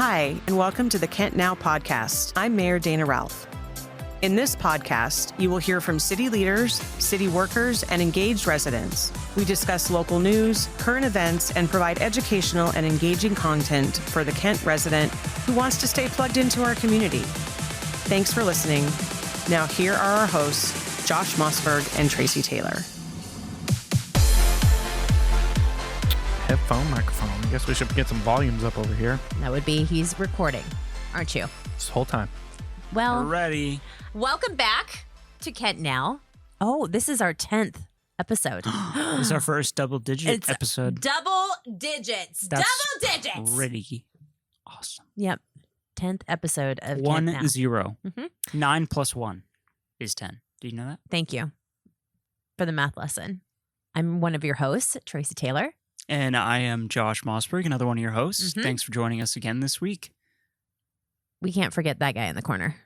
Hi, and welcome to the KentNow podcast. I'm Mayor Dana Ralph. In this podcast, you will hear from city leaders, city workers, and engaged residents. We discuss local news, current events, and provide educational and engaging content for the Kent resident who wants to stay plugged into our community. Thanks for listening. Now here are our hosts, Josh Mossberg and Tracy Taylor. Headphone, microphone. I guess we should get some volumes up over here. That would be he's recording, aren't you? This whole time. Well, We're ready. welcome back to KentNow. Oh, this is our 10th episode. This is our first double-digit episode. Double digits. That's double digits. Pretty awesome. Yep. 10th episode of 1 KentNow. 0. Mhm. 9 plus 1 is 10. Do you know that? Thank you for the math lesson. I'm one of your hosts, Tracy Taylor. And I am Josh Mossberg, another one of your hosts. Mhm. Thanks for joining us again this week. We can't forget that guy in the corner.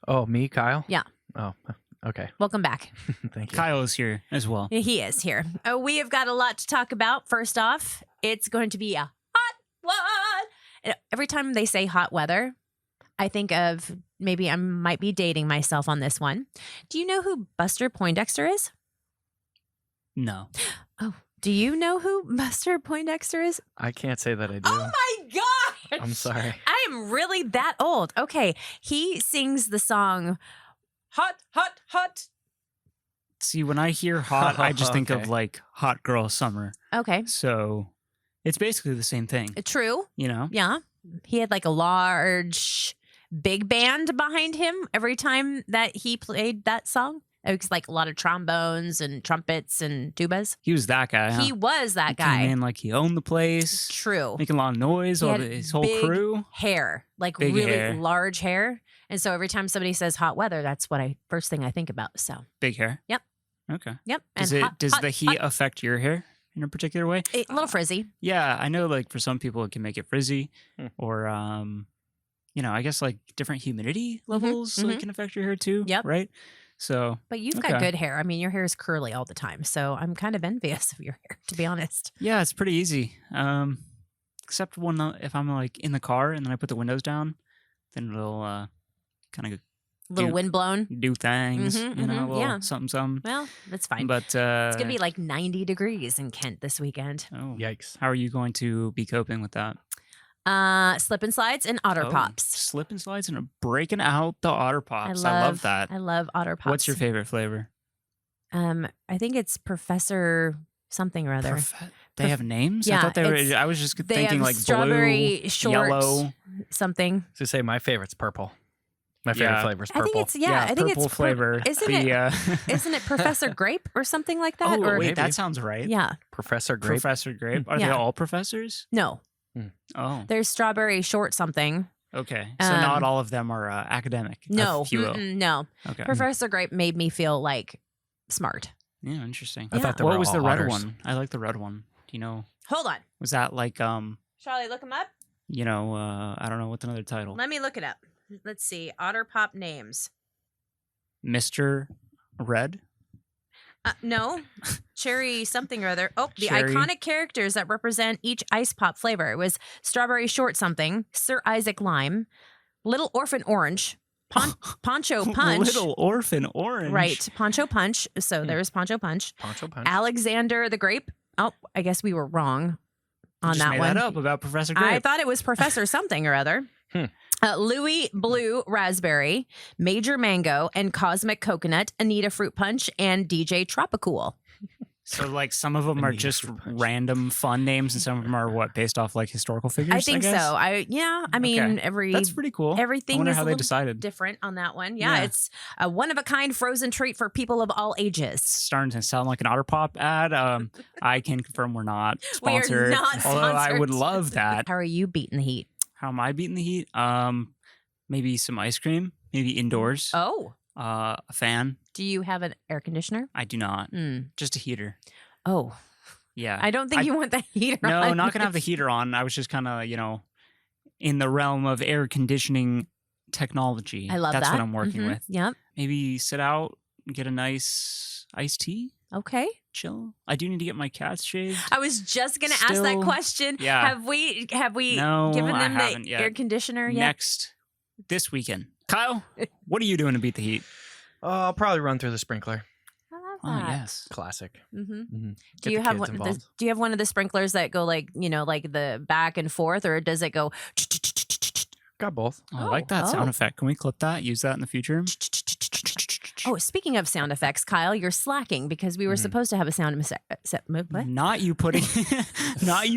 Oh, me, Kyle? Yeah. Oh, okay. Welcome back. Thank you. Kyle is here as well. He is here. We have got a lot to talk about. First off, it's going to be a hot one. Every time they say hot weather, I think of maybe I might be dating myself on this one. Do you know who Buster Poindexter is? No. Oh, do you know who Buster Poindexter is? I can't say that I do. Oh my gosh! I'm sorry. I am really that old. Okay, he sings the song "Hot, Hot, Hot." See, when I hear hot, I just think of Okay. like hot girl summer. Okay, So it's basically the same thing, true. you know? Yeah. He had like a large big band behind him every time that he played that song. It was like a lot of trombones and trumpets and tubas. He was that guy, huh? He was that He guy. came in like he owned the place, True. making a lot of noise, He all had his whole big crew. Hair, like Big really hair. large hair. And so every time somebody says hot weather, that's what first thing I think about. So, Big hair. Yep. Okay. yep. Does And does hot, the heat hot, affect your hair in a particular way? a little frizzy. Yeah, I know. Like for some people, it can make it frizzy, or I guess like different humidity levels like mhm. can affect your hair too. Yep. Right. So But you've got Okay. good hair. I mean, your hair is curly all the time. So I'm kind of envious of your hair, to be honest. yeah, it's pretty easy. Except when if I'm like in the car and then I put the windows down, then it'll kind of Little Dude. wind blown. do things. Mhm, you know, mhm, a little yeah. something. Well, that's fine. But It's going to be like 90 degrees in Kent this weekend. oh, Yikes. how are you going to be coping with that? Slip and slides and Otter Oh, Pops. Slip and slides and breaking out the Otter Pops. I love that. I love Otter Pops. What's your favorite flavor? I think it's Professor something or other. They have names? yeah, I thought they it's- were. I was just They thinking have like strawberry blue, short yellow. something. To say my favorite's purple. My favorite Yeah. flavor is I purple. think it's I think purple it's flavor. Isn't The, it? Isn't it Professor Grape or something like that? oh or wait, Maybe. that sounds right. yeah, Professor Grape. Professor Grape. Are they Yeah. all professors? no. Oh, There's strawberry short something. okay. So not Um, all of them are academic. No, if you will. no. Okay. Professor Grape made me feel like smart. Yeah, interesting. I thought they were What was all the red otters. one? I like the red one. Do you know? Hold on, Was that like Charlie, look him up. I don't know what's another title. Let me look it up. Let's see. Otter Pop names. Mr. Red. No, cherry something or other. Oh, the Cherry. iconic characters that represent each ice pop flavor. It was strawberry short something, Sir Isaac Lime, Little Orphan Orange, Poncho Punch. Little Orphan Orange. Right, Poncho Punch. So there's Poncho Punch. Poncho Punch. Alexander the Grape. Oh, I guess we were wrong on Just that made one. that up about Professor Grape. I thought it was Professor something or other. Louis Blue Raspberry, Major Mango, and Cosmic Coconut, Anita Fruit Punch, and DJ Tropicool. So, like, some of them are Anita just Fruit Punch. random fun names, and some of them are what based off like historical figures. I think guess? so. I mean, Okay. That's pretty cool. everything I wonder is how a they little decided. different on that one. Yeah, Yeah. it's a one-of-a-kind frozen treat for people of all It's ages. starting to sound like an Otter Pop ad. I can confirm we're not We are sponsored. not Although I would sponsored. love that. How are you beating the heat? How am I beating the heat? Maybe some ice cream. Maybe indoors. Oh, A fan. do you have an air conditioner? I do not. Mm. Just a heater. Oh, Yeah. I don't think you want the heater No, on. not gonna have the heater on. I was just kind of, in the realm of air conditioning technology. I love That's that. what I'm working Mhm. with. Yep. Maybe sit out, get a nice iced tea. Okay. Chill. I do need to get my cats shaved. I was just going to ask that Still- question. yeah. Have we No, given I them haven't the yet. air conditioner yet? This weekend. Kyle, what are you doing to beat the heat? I'll probably run through the sprinkler. I love Oh, that. yes. Classic. Mm-hmm. Mm-hmm. Do you have do you have one of the sprinklers that go like the back and forth, or does it go? Got both. I like that sound Oh. effect. Can we clip that? Use that in the future? Oh, speaking of sound effects, Kyle, you're slacking because we were supposed to have a sound what? Not you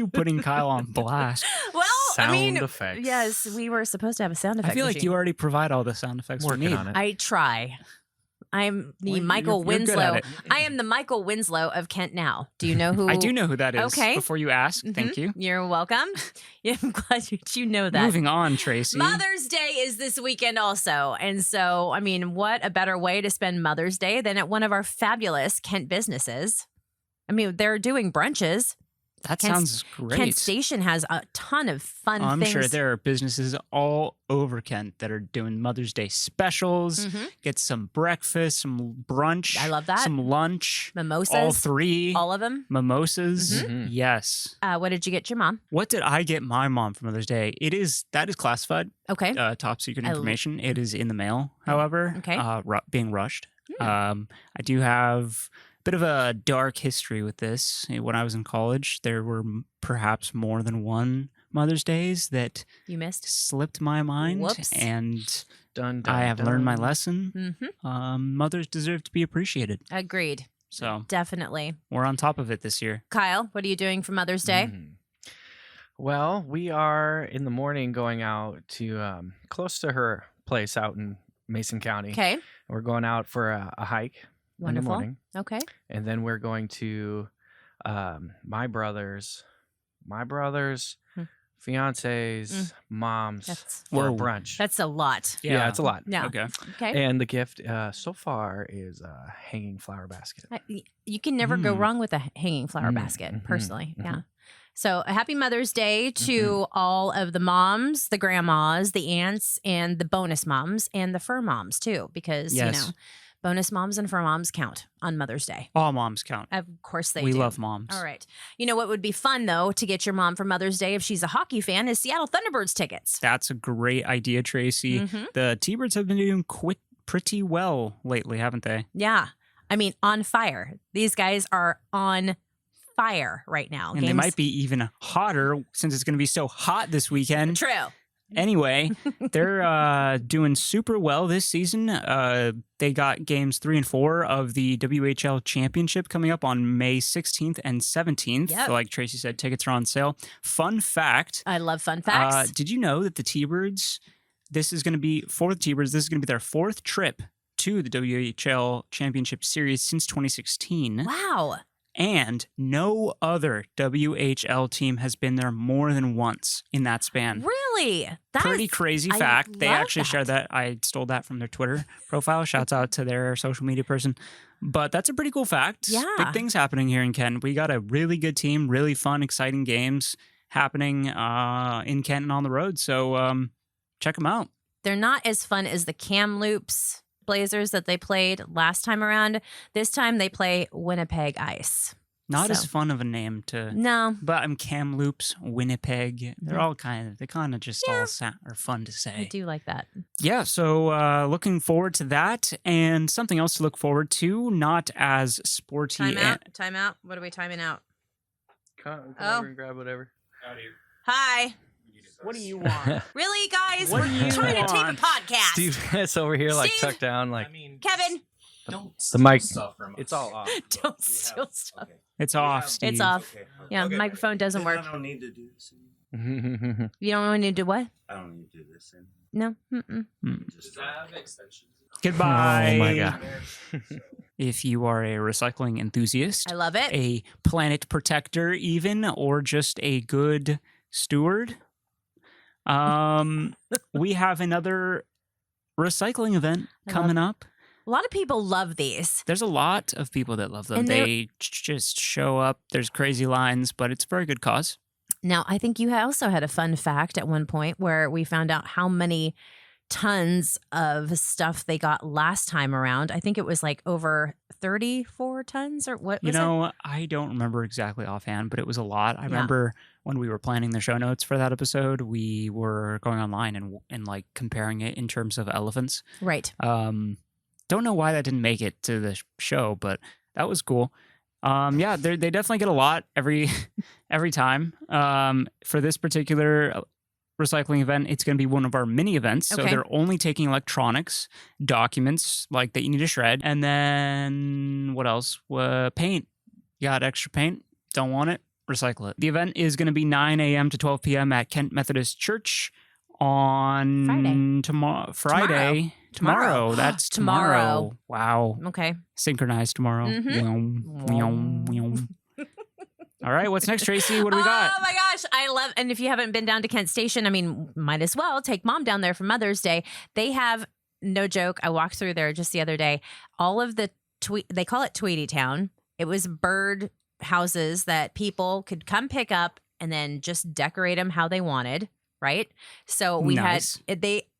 putting Kyle on blast. Well, I mean, Sound effects. yes, we were supposed to have a sound effect. I feel like machine. you already provide all the sound effects we Working need. on it. I try. I'm the Well, Michael you're good at Winslow. it. I am the Michael Winslow of KentNow. Do you know who? I do know who that is. Okay. Before you ask, thank you. You're welcome. Yeah, I'm glad you know that. Moving on, Tracy. Mother's Day is this weekend also. And so, I mean, what a better way to spend Mother's Day than at one of our fabulous Kent businesses? I mean, they're doing brunches. That Kent- sounds great. Kent Station has a ton of fun I'm things. sure there are businesses all over Kent that are doing Mother's Day specials. Mhm. Get some breakfast, some brunch. I love that. Some lunch. Mimosas. All three. All of them. Mimosas. Mhm. Yes. What did you get your mom? What did I get my mom for Mother's Day? That is classified, Okay. top secret I- information. It is in the mail, however, Okay. being rushed. Hmm. I do have a bit of a dark history with this. When I was in college, there were perhaps more than one Mother's Days that You missed. slipped my mind, Whoops. and Dun, I have learned my dun. lesson. Mm-hmm. Mothers deserve to be appreciated. Agreed. So Definitely. we're on top of it this year. Kyle, what are you doing for Mother's Day? Mhm. Well, we are in the morning going out to close to her place out in Mason County. Okay. We're going out for a hike in the Wonderful. morning, Okay. and then we're going to my brother's Hmm. fiance's mom's That's for a Whoa. brunch. that's a lot. yeah, it's a lot. Yeah. Okay. Okay. And the gift so far is a hanging flower basket. You can never go Mm. wrong with a hanging flower Mm, basket, mhm, personally. mhm. Yeah. So a happy Mother's Day to all of the moms, the grandmas, the aunts, and the bonus moms, and the fur moms too, because Yes. bonus moms and fur moms count on Mother's Day. All moms count. Of course they We do. love moms. All right. You know what would be fun though to get your mom for Mother's Day if she's a hockey fan is Seattle Thunderbirds tickets. That's a great idea, Tracy. Mhm. The T-Birds have been doing pretty well lately, haven't they? Yeah. I mean, on fire. These guys are on fire right now. And they might be even hotter since it's going to be so hot this weekend. True. Anyway, they're doing super well this season. They got games 3 and 4 of the WHL Championship coming up on May 16th and 17th. Yep. Like Tracy said, tickets are on sale. Fun fact. I love fun facts. Did you know that the T-Birds, this is going to be their 4th trip to the WHL Championship Series since 2016. Wow. And no other WHL team has been there more than once in that span. Really? That's Pretty crazy I fact. They love actually shared that. I stole that from their Twitter profile. Shouts out to their social media person. But that's a pretty cool fact. Yeah. Big things happening here in Kent. We got a really good team, really fun, exciting games happening in Kent and on the road. So check them out. They're not as fun as the Kamloops Blazers that they played last time around. This time they play Winnipeg Ice. Not as So- fun of a name to. No. But I'm Kamloops, Winnipeg. They're all they kind of just all are fun to I say. do like that. Yeah, so looking forward to that, and something else to look forward to, not as sporty. Time out. What are we timing out? Come Oh. over and grab whatever. Hi. What do you want? Really, guys? What We're do you trying to tape a want? podcast. Steve is over here like Steve? tucked down like Kevin, the mic. It's all off. don't steal stuff. It's off, Steve. It's off. Yeah, microphone doesn't work. I don't need to do this. You don't need to do what? I don't need to do this. No. Mm-mm. Just have extensions. Goodbye. Oh my god. If you are a recycling enthusiast, I love it. a planet protector even, or just a good steward, we have another recycling event I coming up. A lot of people love these. There's a lot of people that love them. And they're- They just show up. There's crazy lines, but it's a very good cause. Now, I think you also had a fun fact at one point where we found out how many tons of stuff they got last time around. I think it was like over 34 tons or what was it? I don't remember exactly offhand, but it was a lot. I Yeah. remember when we were planning the show notes for that episode, we were going online and like comparing it in terms of elephants. Right. Don't know why that didn't make it to the show, but that was cool. Yeah, they definitely get a lot every time. For this particular recycling event, it's going to be one of our mini events. So Okay. they're only taking electronics, documents like that you need to shred, and then what else? Paint. You got extra paint? Don't want it? Recycle it. The event is going to be 9 a.m. to 12 p.m. at Kent Methodist Church on Friday. Tomorrow. That's tomorrow. Wow. Okay. Synchronized tomorrow. Mhm. All right, what's next, Tracy? What do we got? Oh my gosh, I love, and if you haven't been down to Kent Station, I mean, might as well take mom down there for Mother's Day. They have, no joke, I walked through there just the other day, all of the, they call it Tweety Town. It was bird houses that people could come pick up and then just decorate them how they wanted, right? So we Nice.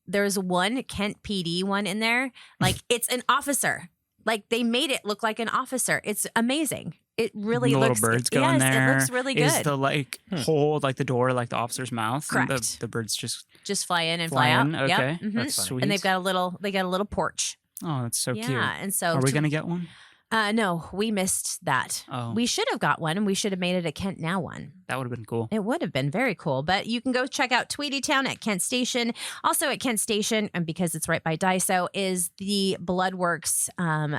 there's one Kent PD one in there, like it's an officer. Like they made it look like an officer. It's amazing. It really the looks. little birds go in there. It looks really good. Is the hole like the door like the officer's mouth? And Correct. the birds just fly in and fly out. in? Okay, Yep. Mhm. that's sweet. And they got a little porch. Oh, that's so yeah, cute. and so Are we gonna get one? No, we missed that. Oh, We should have got one, and we should have made it a Kent Now one. that would have been cool. It would have been very cool. But you can go check out Tweety Town at Kent Station. Also at Kent Station, and because it's right by Daiso, is the Bloodworks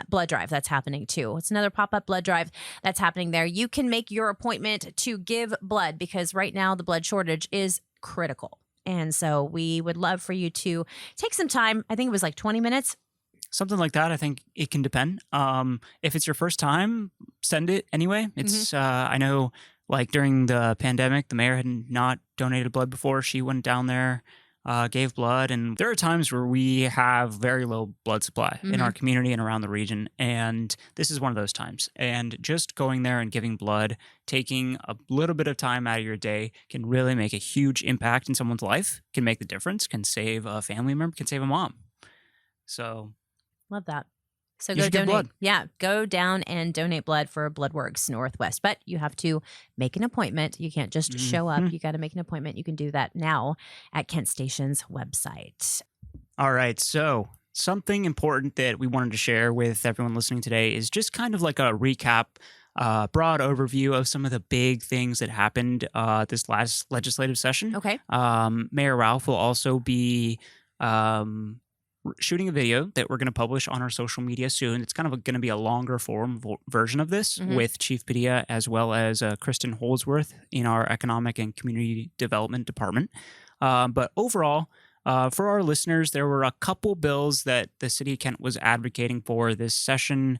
blood drive that's happening too. It's another pop-up blood drive that's happening there. You can make your appointment to give blood because right now the blood shortage is critical. And so we would love for you to take some time. I think it was like 20 minutes. Something like that. I think it can depend. If it's your first time, send it anyway. It's I know like during the pandemic, the mayor had not donated blood before. She went down there, gave blood, and there are times where we have very low blood supply in our community and around the region, and this is one of those times. And just going there and giving blood, taking a little bit of time out of your day can really make a huge impact in someone's life, can make the difference, can save a family member, can save a mom. So Love that. So You go should give donate. blood. Yeah, go down and donate blood for Bloodworks Northwest. But you have to make an appointment. You can't just show up. You got to make an appointment. You can do that now at Kent Station's website. all right, so something important that we wanted to share with everyone listening today is just kind of like a recap, broad overview of some of the big things that happened this last legislative session. Okay. Mayor Ralph will also be shooting a video that we're going to publish on our social media soon. It's kind of going to be a longer form version of this with Chief Padilla as well as Kristen Holdsworth in our Economic and Community Development Department. But overall, for our listeners, there were a couple bills that the City of Kent was advocating for this session.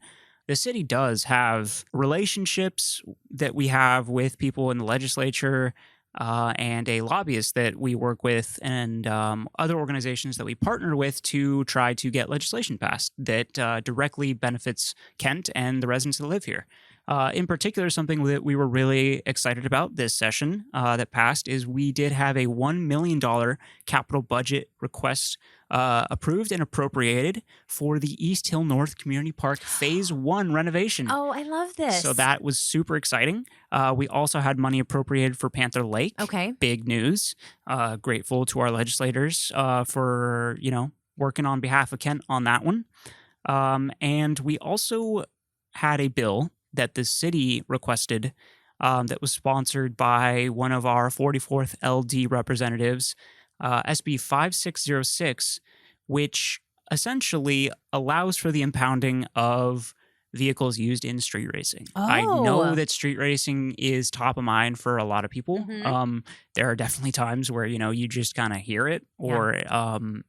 The city does have relationships that we have with people in the legislature and a lobbyist that we work with and other organizations that we partner with to try to get legislation passed that directly benefits Kent and the residents that live here. In particular, something that we were really excited about this session that passed is we did have a $1 million capital budget request approved and appropriated for the East Hill North Community Park Phase 1 renovation. Oh, I love this. So that was super exciting. We also had money appropriated for Panther Lake. Okay. Big news. Grateful to our legislators for, working on behalf of Kent on that one. And we also had a bill that the city requested that was sponsored by one of our 44th LD representatives, SB 5606, which essentially allows for the impounding of vehicles used in street racing. I know Oh. that street racing is top of mind for a lot of people. There are definitely times where, you just kind of hear it or,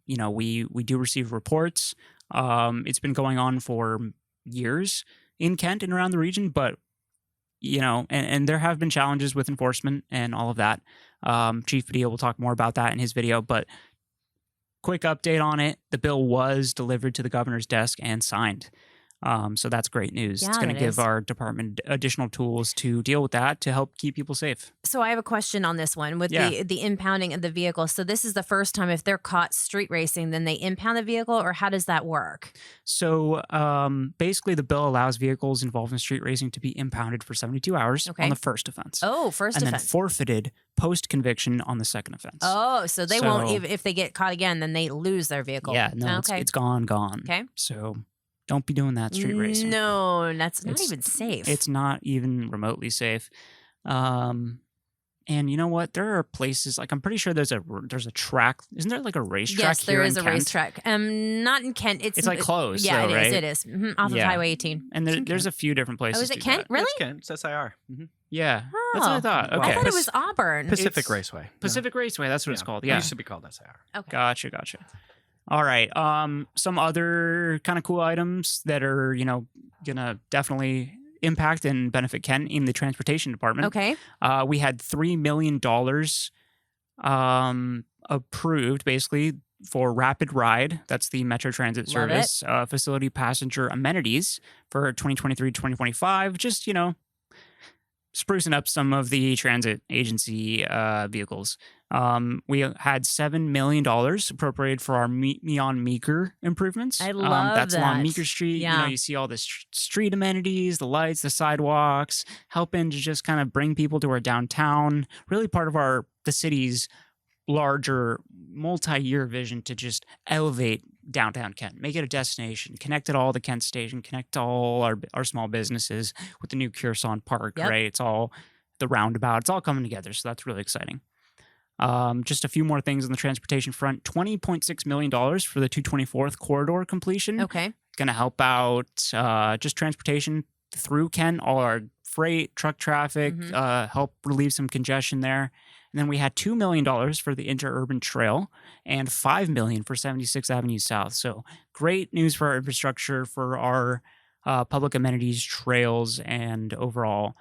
we do receive reports. It's been going on for years in Kent and around the region, but, and there have been challenges with enforcement and all of that. Chief Padilla will talk more about that in his video, but quick update on it. The bill was delivered to the governor's desk and signed. So that's great news. Yeah, It's going to that give is. our department additional tools to deal with that to help keep people safe. So I have a question on this one with Yeah. the impounding of the vehicle. So this is the first time if they're caught street racing, then they impound the vehicle, or how does that work? So basically, the bill allows vehicles involved in street racing to be impounded for 72 hours Okay. on the first offense. Oh, first and then offense. forfeited post-conviction on the second offense. Oh, so they won't, So- if they get caught again, then they lose their vehicle. Yeah, no, Okay. it's gone. Okay. So don't be doing that street racing. No, that's not It's- even safe. It's not even remotely safe. And you know what? There are places like I'm pretty sure there's a track. Isn't there like a racetrack? yes, there here is in a Kent? racetrack. Not in Kent. It's like closed. Yeah, though, it is. right? It is. Off of Yeah. Highway 18. And there's a few different places. Oh, is it do Kent? that. Really? That's Kent. It's SIR. Yeah, that's what I Oh. thought. Wow. Okay, I thought it Pac- was Auburn. Pacific It's Raceway. No. Pacific Raceway. That's what it's called. It Yeah, used to be called SIR. Okay. Gotcha. All right. Some other kind of cool items that are gonna definitely impact and benefit Kent in the transportation department. Okay. We had $3 million approved basically for Rapid Ride. That's the Metro Transit Love it. Service facility passenger amenities for 2023-2025. Just, sprucing up some of the transit agency vehicles. We had $7 million appropriated for our Meon Meeker improvements. I love that's along that. Meeker Street. Yeah. You see all the street amenities, the lights, the sidewalks, helping to just kind of bring people to our downtown. Really part of the city's larger multi-year vision to just elevate downtown Kent, make it a destination, connect it all to Kent Station, connect all our small businesses with the new Kearsarge Park, Yep. right? It's all the roundabout. It's all coming together. So that's really exciting. Just a few more things on the transportation front. $20.6 million for the 224th corridor completion. Okay. Going to help out just transportation through Kent, all our freight, truck traffic, help relieve some congestion there. And then we had $2 million for the interurban trail and $5 million for 76th Avenue South. So great news for our infrastructure, for our public amenities, trails, and overall.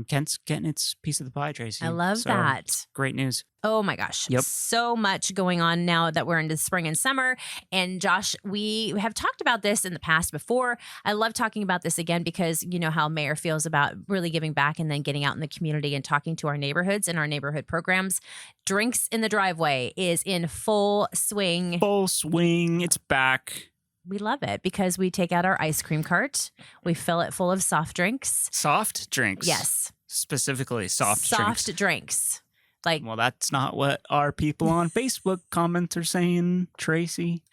Kent's getting its piece of the pie, Tracy. I love So, that. Great news. Oh my gosh. Yep. So much going on now that we're into spring and summer. And Josh, we have talked about this in the past before. I love talking about this again because you know how Mayor feels about really giving back and then getting out in the community and talking to our neighborhoods and our neighborhood programs. Drinks in the Driveway is in full swing. Full swing. It's back. We love it because we take out our ice cream cart. We fill it full of soft drinks. Soft drinks. Yes. Specifically soft drinks. Like Well, that's not what our people on Facebook comments are saying, Tracy.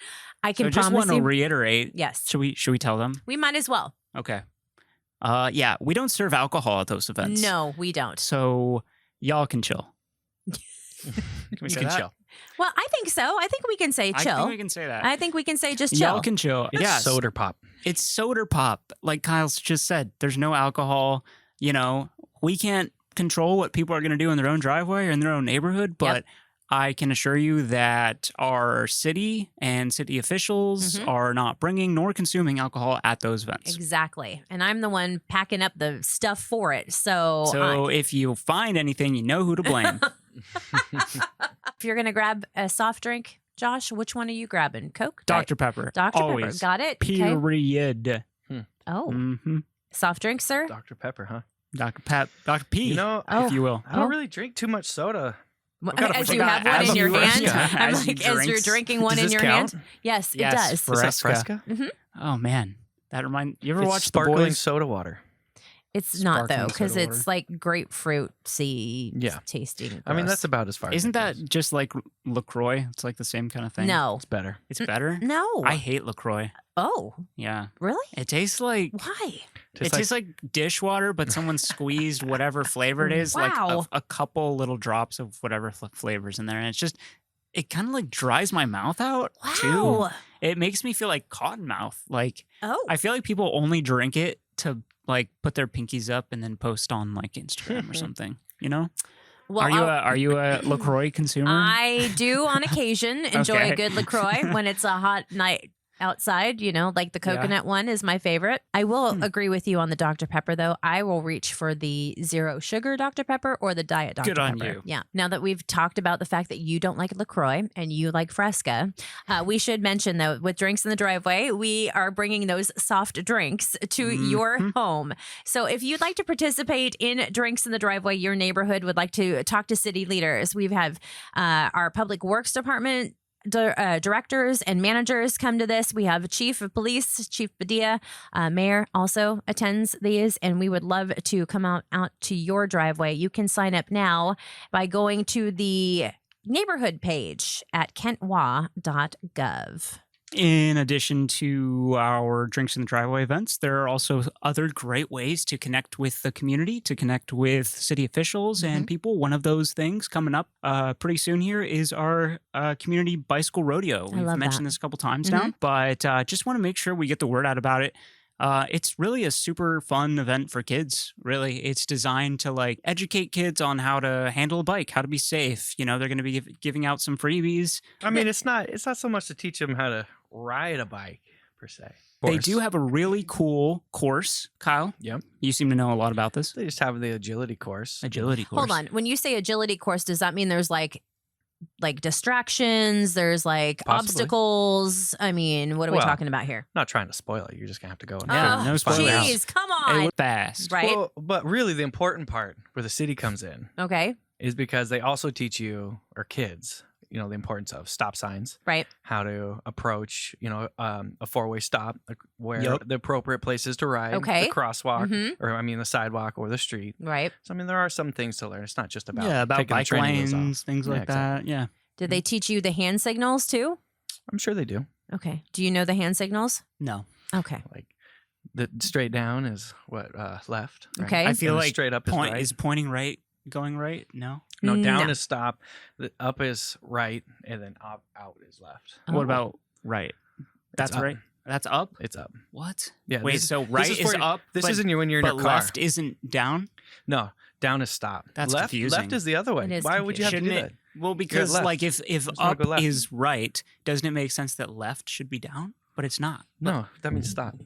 I can So just promise want to you. reiterate. Yes. Should we tell them? We might as well. Okay. Yeah, we don't serve alcohol at those events. No, we don't. So y'all can chill. You say can that? chill. Well, I think so. I think we can say I chill. think we can say that. I think we can say just chill. Y'all can chill. It's Yeah, soda pop. it's soda pop. Like Kyle's just said, there's no alcohol. We can't control what people are going to do in their own driveway or in their own neighborhood, but I can assure you that our city and city officials are not bringing nor consuming alcohol at those events. Exactly. And I'm the one packing up the stuff for it. So, So if you find anything, you know who to blame. if you're going to grab a soft drink, Josh, which one are you grabbing? Coke? Dr. Pepper. Dr. Always. Pepper. Got it? Okay. Period. Oh, Mm-hmm. soft drink, sir? Dr. Pepper, huh? Dr. P, You know, Oh. if you will. I don't really drink too much soda. Well, I've got a as fr- you have one as in your you- hand? yeah, I'm as you like, as you're drinks. drinking one Does in this your count? hand? Yes, it Yes, does. for- Is that Fresca. Fresca? Oh, man. You ever It's watch The sparkling Boys? soda water. It's not, though, Sparkling because soda it's like grapefruit-y Yeah. tasting. I mean, gross. that's about as far as Isn't it that goes. just like LaCroix? It's like the same kind of thing. No. It's better. It's better? No. I hate LaCroix. Oh, Yeah. really? It tastes like... Why? It tastes like dishwater, but someone squeezed whatever flavor it is, like Wow. a couple little drops of whatever flavors in there. And it's just, it kind of like dries my mouth out too. Wow. It makes me feel like cotton mouth. Like, Oh. I feel like people only drink it to like put their pinkies up and then post on like Instagram or something, you know? Well, Are you a LaCroix consumer? I do on occasion enjoy Okay. a good LaCroix when it's a hot night outside, like the coconut one is my favorite. I will agree with you on the Dr. Pepper, though. I will reach for the 0 sugar Dr. Pepper or the diet Dr. Good on Pepper. you. Yeah. Now that we've talked about the fact that you don't like LaCroix and you like Fresca, we should mention, though, with Drinks in the Driveway, we are bringing those soft drinks to your home. So if you'd like to participate in Drinks in the Driveway, your neighborhood would like to talk to city leaders, we have our Public Works Department directors and managers come to this. We have Chief of Police, Chief Padilla, Mayor also attends these, and we would love to come out to your driveway. You can sign up now by going to the neighborhood page at kentnow.gov. In addition to our Drinks in the Driveway events, there are also other great ways to connect with the community, to connect with city officials and people. One of those things coming up pretty soon here is our community bicycle rodeo. We've mentioned this a couple times now, but just want to make sure we get the word out about it. It's really a super fun event for kids, really. It's designed to educate kids on how to handle a bike, how to be safe. They're going to be giving out some freebies. I mean, it's not so much to teach them how to ride a bike per se. They do have a really cool course, Kyle. Yep. You seem to know a lot about this. They just have the agility course. Hold on. When you say agility course, does that mean there's like distractions, there's obstacles? I mean, what are we talking about here? Not trying to spoil it. You're just gonna have to go and no spoilers. Jeez, come on. It was fast. Right. Well, but really the important part where the city comes in is because they also teach you, or kids, the importance of stop signs, right? How to approach, a 4-way stop, where the appropriate places to ride, the crosswalk, or the sidewalk or the street, right? So there are some things to learn. It's not just about about bike lanes, things like that. Yeah. Did they teach you the hand signals too? I'm sure they do. Okay. Do you know the hand signals? No. Okay. The straight down is what left. Right? Okay. I feel like straight up is right. Is pointing right going right? No. No, down is stop. The up is right, and then out is left. What about right? That's right. That's up. It's up. What? Yeah. Wait. So right is up. This isn't when you're in your car. Left isn't down. No, down is stop. That's left, confusing. Left is the other way. Why would you have to do that? Well, because if up is right, doesn't it make sense that left should be down? But it's not. No, that means stop.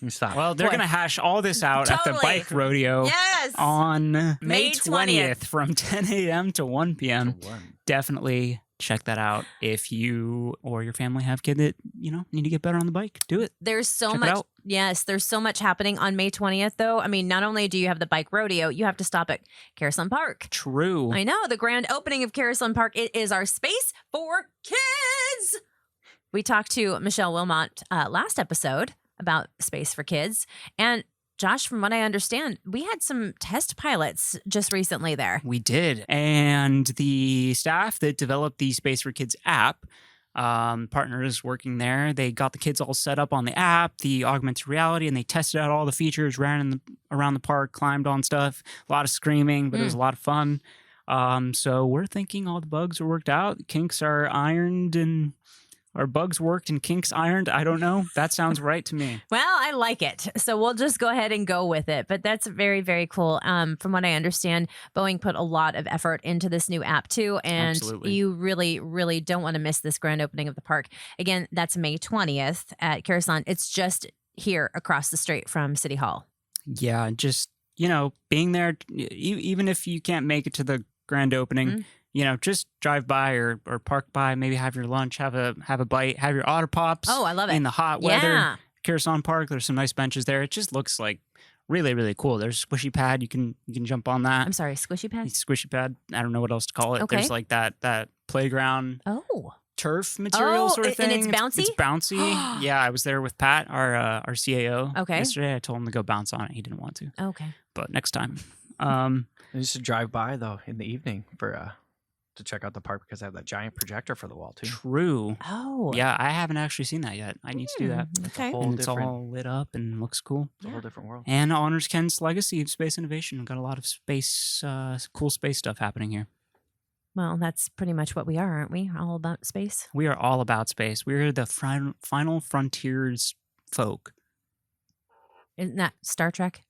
Stop. Well, they're going to hash all this out at the bike rodeo on May 20th from 10 a.m. to 1 p.m. Definitely check that out. If you or your family have kids that, need to get better on the bike, do it. There's so much. Yes, there's so much happening on May 20th, though. I mean, not only do you have the bike rodeo, you have to stop at Carousel Park. True. I know. The grand opening of Carousel Park. It is our space for kids. We talked to Michelle Wilmot last episode about Space for Kids. And Josh, from what I understand, we had some test pilots just recently there. We did. And the staff that developed the Space for Kids app, partners working there, they got the kids all set up on the app, the augmented reality, and they tested out all the features, ran around the park, climbed on stuff, a lot of screaming, but it was a lot of fun. So we're thinking all the bugs are worked out, kinks are ironed, and are bugs worked and kinks ironed? I don't know. That sounds right to me. Well, I like it. So we'll just go ahead and go with it. But that's very, very cool. From what I understand, Boeing put a lot of effort into this new app too. And you really, really don't want to miss this grand opening of the park. Again, that's May 20th at Carousel. It's just here across the street from City Hall. Yeah, just, being there, even if you can't make it to the grand opening, just drive by or park by, maybe have your lunch, have a bite, have your Otter Pops. Oh, I love it. In the hot weather. Carousel Park, there's some nice benches there. It just looks like really, really cool. There's a squishy pad. You can jump on that. I'm sorry, squishy pad? Squishy pad. I don't know what else to call it. Okay. There's like that playground. Oh. Turf material sort of thing. And it's bouncy? It's bouncy. Yeah, I was there with Pat, our CAO. Okay. Yesterday, I told him to go bounce on it. He didn't want to. Okay. But next time. You should drive by though in the evening to check out the park because they have that giant projector for the wall too. True. Oh. Yeah, I haven't actually seen that yet. I need to do that. Okay. And it's all lit up and looks cool. It's a whole different world. And honors Ken's legacy of space innovation. We've got a lot of space, cool space stuff happening here. Well, that's pretty much what we are, aren't we? All about space. We are all about space. We're the final frontiers folk. Isn't that Star Trek?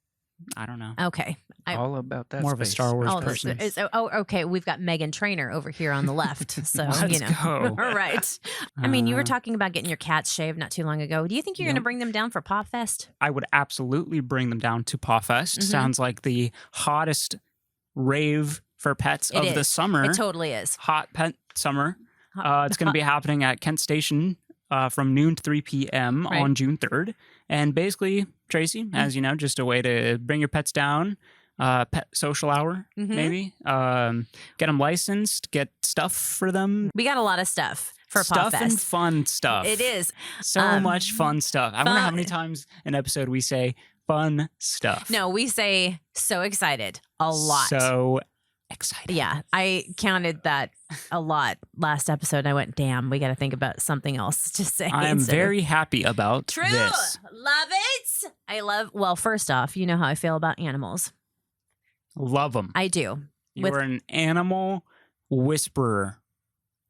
I don't know. Okay. All about that More of a space. Star Wars Oh, person. okay. We've got Megan Trainor over here on the left. So, Let's go. All right. I mean, you were Uh, talking about getting your cats shaved not too long ago. Do you think you're going to Yep. bring them down for Paw Fest? I would absolutely bring them down to Paw Fest. Mhm. Sounds like the hottest rave for pets It of the is. summer. It totally is. Hot pet summer. Hot- It's going to be happening at Kent Station from noon to 3 p.m. Right. on June 3rd. And basically, Tracy, as you know, just a way to bring your pets down. Pet social hour, Mhm. maybe. Get them licensed, get stuff for them. We got a lot of stuff for Paw Stuff and Fest. fun stuff. It is. So much fun stuff. I wonder how fun- many times an episode we say fun stuff. No, we say so excited a lot. So excited. Yeah, I counted that a lot last episode. I went, damn, we got to think about something else to say. I am instead of- very happy about True. this. Love it. Well, first off, you know how I feel about animals. Love them. I do. You with- are an animal whisperer.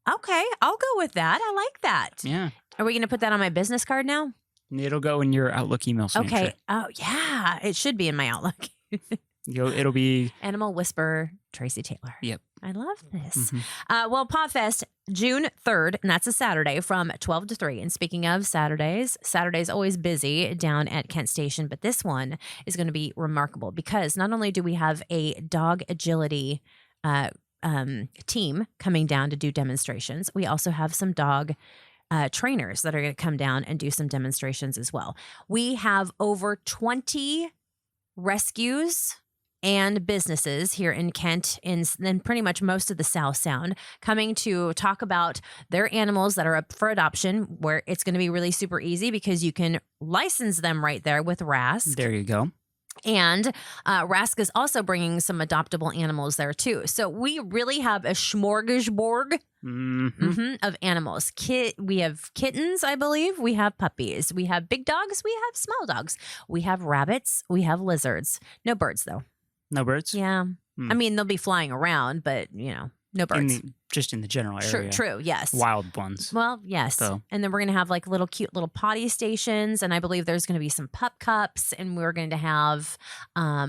Okay, I'll go with that. I like that. Yeah. Are we going to put that on my business card now? It'll go in your Outlook email signature. Okay. Oh, yeah. It should be in my Outlook. It'll be. Animal Whisperer, Tracy Taylor. Yep. I love this. Mhm. Well, Paw Fest, June 3rd, and that's a Saturday from 12 to 3. And speaking of Saturdays, Saturday's always busy down at Kent Station, but this one is going to be remarkable because not only do we have a dog agility team coming down to do demonstrations, we also have some dog trainers that are going to come down and do some demonstrations as well. We have over 20 rescues and businesses here in Kent and pretty much most of the South Sound coming to talk about their animals that are up for adoption, where it's going to be really super easy because you can license them right there with Rask. There you go. And Rask is also bringing some adoptable animals there too. So we really have a smorgasbord of animals. We have kittens, I believe. We have puppies. We have big dogs. We have small dogs. We have rabbits. We have lizards. No birds though. No birds? Yeah. Hmm. I mean, they'll be flying around, but no birds. Just in the general area. True. Yes. Wild ones. Well, yes. So. And then we're going to have like cute little potty stations. And I believe there's going to be some pup cups. And we're going to have a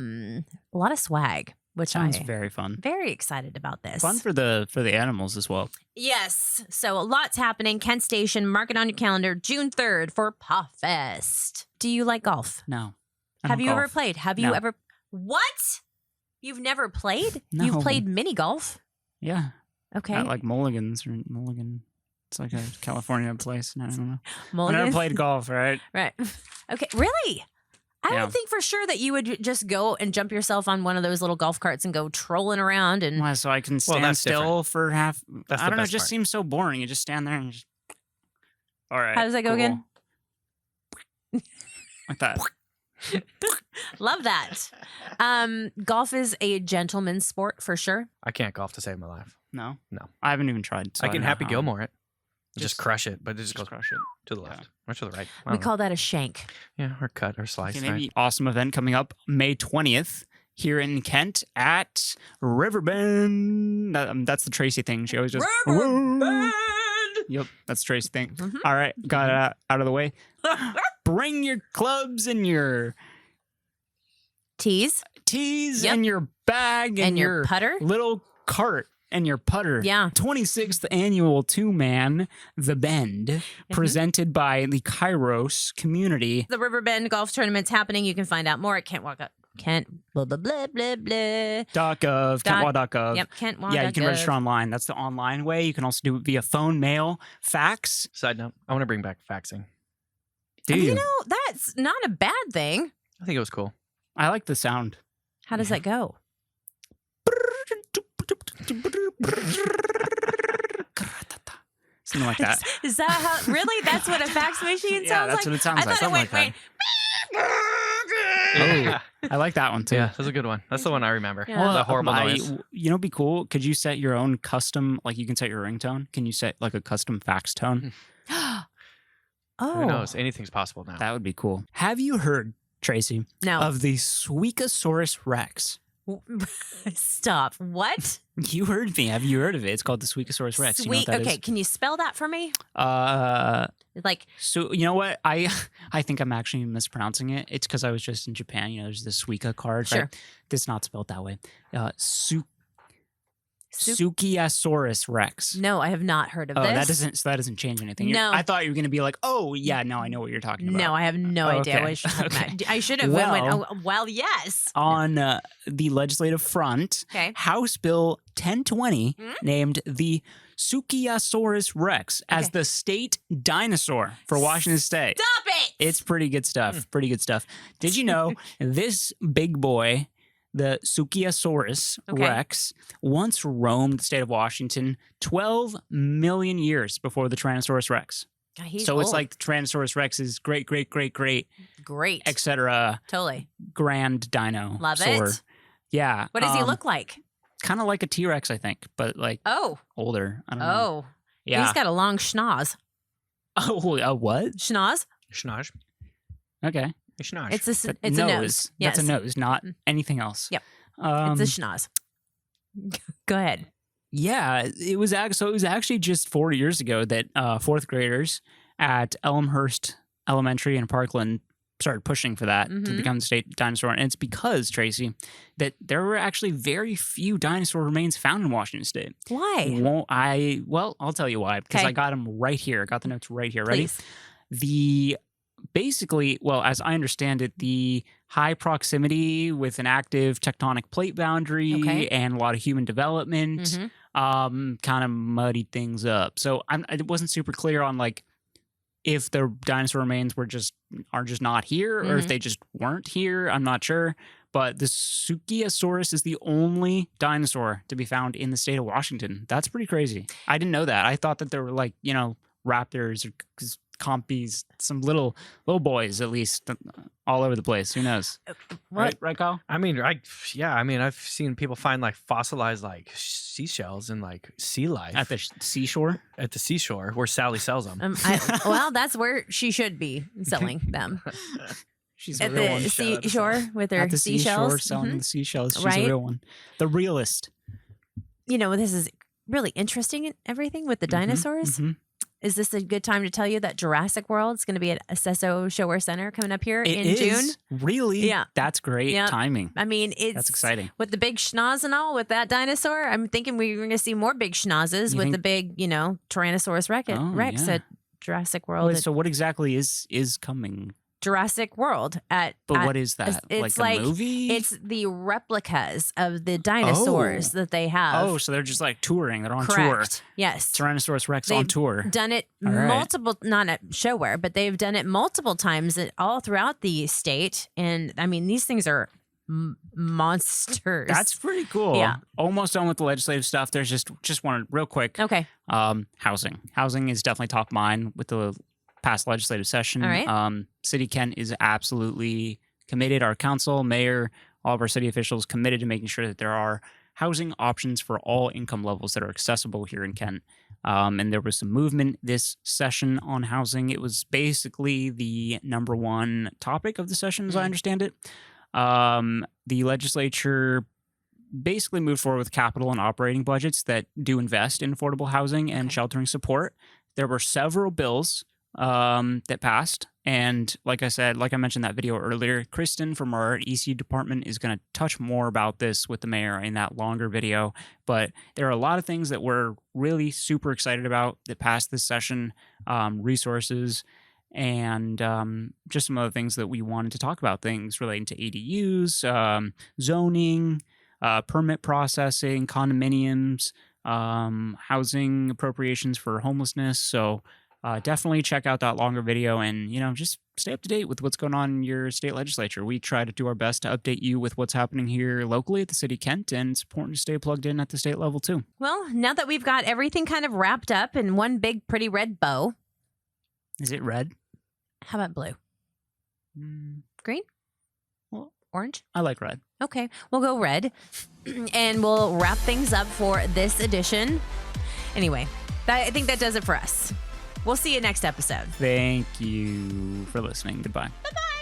lot of swag, which Sounds I'm very fun. very excited about this. Fun for the animals as well. Yes. So a lot's happening. Kent Station, mark it on your calendar, June 3rd for Paw Fest. Do you like golf? No. I Have don't you ever golf. played? Have you No. ever? What? You've never played? No. You've played mini golf? Yeah. Okay. Not like Mulligan's or Mulligan. It's like a California place. I don't know. I Mulligan? never played golf, right? Right. Okay. Really? I Yeah. would think for sure that you would just go and jump yourself on one of those little golf carts and go trolling around and Why? So I can stand that's still different. for half. That's I the don't know. It best just part. seems so boring. You just stand there and just. All right. How does that go again? Like that. love that. Golf is a gentleman's sport for sure. I can't golf to save my life. No. No. I haven't even tried. So I can don't know Happy how. Gilmore it. Just- Just crush it, but it just Just goes crush it. to the left or to the right. I We don't know. call that a shank. Yeah, or cut or slice. Okay, right? maybe awesome event coming up May 20th here in Kent at Riverbend. That's the Tracy thing. She always just Riverbend! Yep, that's the Tracy thing. Mhm. All right, got it out of the way. Bring your clubs and your Tees tees Yep. and your bag and your putter. little cart and your putter. Yeah. 26th annual two-man The Bend, Mm-hmm. presented by the Kairos community. The Riverbend Golf Tournament's happening. You can find out more at Kent blah blah blah blah blah. .gov, kentwa.gov. Yep, Kent. Yeah, you can register online. That's the online way. You can also do it via phone, mail, fax. Side note: I want to bring back faxing. Do you? You know, that's not a bad thing. I think it was cool. I like the sound. How does that go? Something like that. Is that how? Really? That's what a fax machine Yeah, sounds that's like? what it sounds I like. thought it went. Something wait. I like that one too. Yeah, that's a good one. That's the one I remember. Yeah. The horrible I- noise. You know, it'd be cool. Could you set your own custom? Like, you can set your ringtone. Can you set like a custom fax tone? Oh, Who knows? Anything's possible now. That would be cool. Have you heard, Tracy, No. of the Suicosaurus Rex? Stop. What? You heard me. Have you heard of it? It's called the Suikosaurus rex. You know what that Okay, is? can you spell that for me? Like, So you know what? I think I'm actually mispronouncing it. It's because I was just in Japan. You know, there's the Suica card. Sure. Right? It's not spelled that way. Suikosaurus rex. no, I have not heard of Oh, this. that doesn't change anything. No. I thought you were going to be like, oh yeah, no, I know what you're talking about. No, I have no idea Okay. what you're talking Okay. about. I should have well, yes. On the legislative front, Okay. House Bill 1020 Hmm? named the Suikosaurus rex as Okay. the state dinosaur for Washington State. Stop it! It's pretty good stuff. Pretty good stuff. Did you know this big boy, the Suikosaurus Okay. rex, once roamed the state of Washington 12 million years before the Tyrannosaurus rex? God, he's So it's old. like the Tyrannosaurus rex's great, great. etc. Totally. grand dino. Love it. Yeah. What does he look like? Kind of like a T-Rex, I think, but like Oh. older. I don't know. Oh. Yeah. He's got a long schnoz. Oh, a what? Schnoz? Schnosh. Okay. Schnosh. It's a That it's a nose. Yes. That's a nose, not anything else. Yep. Um, It's a schnoz. Go ahead. Yeah, it was actually just 4 years ago that fourth graders at Elmhurst Elementary in Parkland started pushing for that to Mhm. become the state dinosaur. And it's because, Tracy, that there were actually very few dinosaur remains found in Washington State. Why? I'll tell you why, because Okay. I got them right here. I got the notes right here. Ready? Please. As I understand it, the high proximity with an active tectonic plate boundary Okay. and a lot of human development Mhm. kind of muddied things up. So it wasn't super clear on like if the dinosaur remains are just not here or if Mhm. they just weren't here. I'm not sure. But the Suikosaurus is the only dinosaur to be found in the state of Washington. That's pretty crazy. I didn't know that. I thought that there were like, raptors or compies, some little boys at least, all over the place. Who knows? What? Right, Kyle? I've seen people find like fossilized like seashells and like sea life At the seashore? at the seashore where Sally sells them. Well, that's where she should be selling them. She's At a real one. the seashore with her At the seashore seashells. selling Mhm. the seashells. She's Right. a real one. The realist. This is really interesting and everything with the dinosaurs. Mhm. Is this a good time to tell you that Jurassic World is going to be at Acesso Shower Center coming up here It in is. June? Really? Yeah. That's great Yeah. timing. I mean, it's That's exciting. with the big schnoz and all with that dinosaur. I'm thinking we're going to see more big schnozzes You with think- the big, Tyrannosaurus Rex yeah. at Jurassic World. So what exactly is coming? Jurassic World at. But what is that? It's like a movie? It's the replicas of the dinosaurs that they have. Oh, so they're just like touring. They're on tour. Correct. Yes. Tyrannosaurus Rex They've on tour. Done it All right. multiple, not at Showware, but they've done it multiple times all throughout the state. And I mean, these things are monsters. That's pretty cool. Yeah. Almost done with the legislative stuff. There's just one real quick. okay. Housing. Housing is definitely top of mind with the past legislative session. All right. City Kent is absolutely committed. Our council, mayor, all of our city officials committed to making sure that there are housing options for all income levels that are accessible here in Kent. And there was some movement this session on housing. It was basically the number one topic of the session, as I understand it. The legislature basically moved forward with capital and operating budgets that do invest in affordable housing and sheltering support. There were several bills that passed. And like I mentioned in that video earlier, Kristen from our EC department is going to touch more about this with the mayor in that longer video. But there are a lot of things that we're really super excited about that passed this session, resources, and just some other things that we wanted to talk about, things relating to ADUs, zoning, permit processing, condominiums, housing appropriations for homelessness. So definitely check out that longer video and, just stay up to date with what's going on in your state legislature. We try to do our best to update you with what's happening here locally at the city of Kent, and it's important to stay plugged in at the state level too. Well, now that we've got everything kind of wrapped up in one big, pretty red bow, Is it red? how about blue? Green? Well, Orange? I like red. Okay, we'll go red. And we'll wrap things up for this edition. Anyway, I think that does it for us. We'll see you next episode. Thank you for listening. Goodbye. Bye-bye.